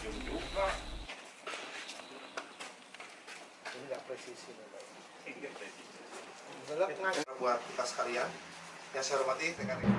cium juga. Ini nggak presisi memang. Tidak presisi. Buat kita sekalian, yang saya hormati rekan-rekan.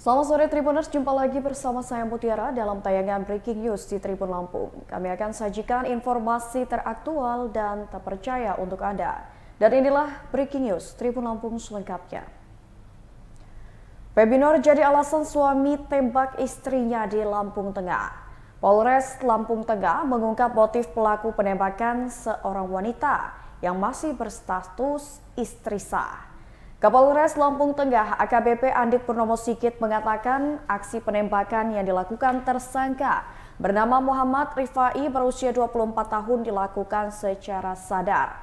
Selamat sore Tribuners, jumpa lagi bersama saya Mutiara dalam tayangan Breaking News di Tribun Lampung. Kami akan sajikan informasi teraktual dan terpercaya untuk Anda. Dan inilah Breaking News Tribun Lampung selengkapnya. Pebinor jadi alasan suami tembak istrinya di Lampung Tengah. Polres Lampung Tengah mengungkap motif pelaku penembakan seorang wanita yang masih berstatus istri sah. Kapolres Lampung Tengah AKBP Andik Purnomo Sigit mengatakan aksi penembakan yang dilakukan tersangka bernama Muhammad Rifai berusia 24 tahun dilakukan secara sadar.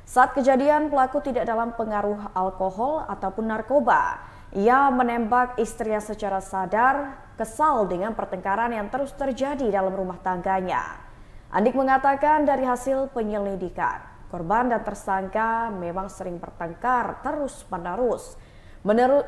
Saat kejadian pelaku tidak dalam pengaruh alkohol ataupun narkoba. Ia menembak istrinya secara sadar, kesal dengan pertengkaran yang terus terjadi dalam rumah tangganya. Andik mengatakan dari hasil penyelidikan, korban dan tersangka memang sering bertengkar terus-menerus.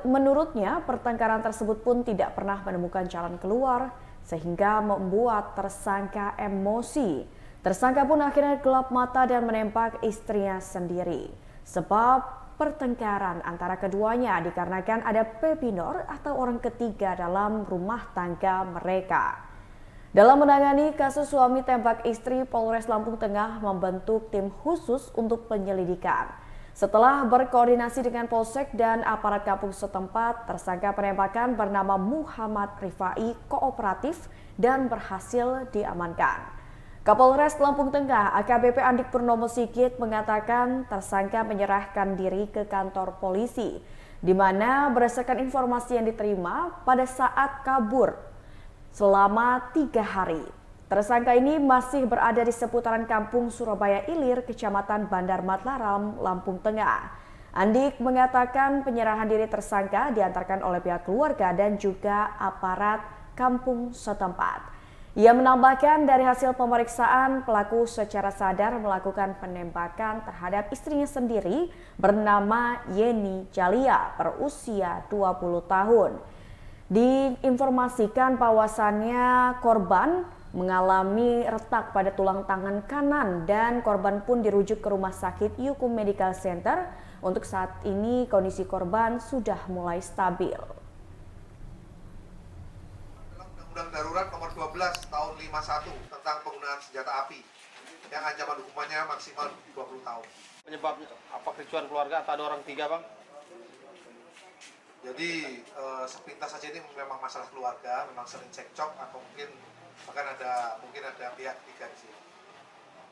Menurutnya, pertengkaran tersebut pun tidak pernah menemukan jalan keluar sehingga membuat tersangka emosi. Tersangka pun akhirnya gelap mata dan menembak istrinya sendiri. Sebab pertengkaran antara keduanya dikarenakan ada pebinor atau orang ketiga dalam rumah tangga mereka. Dalam menangani kasus suami tembak istri, Polres Lampung Tengah membentuk tim khusus untuk penyelidikan. Setelah berkoordinasi dengan Polsek dan aparat kampung setempat, tersangka penembakan bernama Muhammad Rifai kooperatif dan berhasil diamankan. Kapolres Lampung Tengah AKBP Andik Purnomo Sigit mengatakan tersangka menyerahkan diri ke kantor polisi, di mana berdasarkan informasi yang diterima pada saat kabur selama 3 hari. Tersangka ini masih berada di seputaran kampung Surabaya Ilir, Kecamatan Bandar Matlaram, Lampung Tengah. Andik mengatakan penyerahan diri tersangka diantarkan oleh pihak keluarga dan juga aparat kampung setempat. Ia menambahkan dari hasil pemeriksaan pelaku secara sadar melakukan penembakan terhadap istrinya sendiri bernama Yeni Jalia berusia 20 tahun. Diinformasikan bahwasannya korban mengalami retak pada tulang tangan kanan dan korban pun dirujuk ke Rumah Sakit Yukum Medical Center. Untuk saat ini kondisi korban sudah mulai stabil. Undang-Undang Darurat Nomor 12 Tahun 51 tentang penggunaan senjata api yang ancaman hukumannya maksimal 20 tahun. Penyebabnya apa, kericuan keluarga atau ada orang tiga, Bang? Jadi sepintas saja ini memang masalah keluarga, memang sering cekcok atau mungkin bahkan ada pihak ketiga di sini.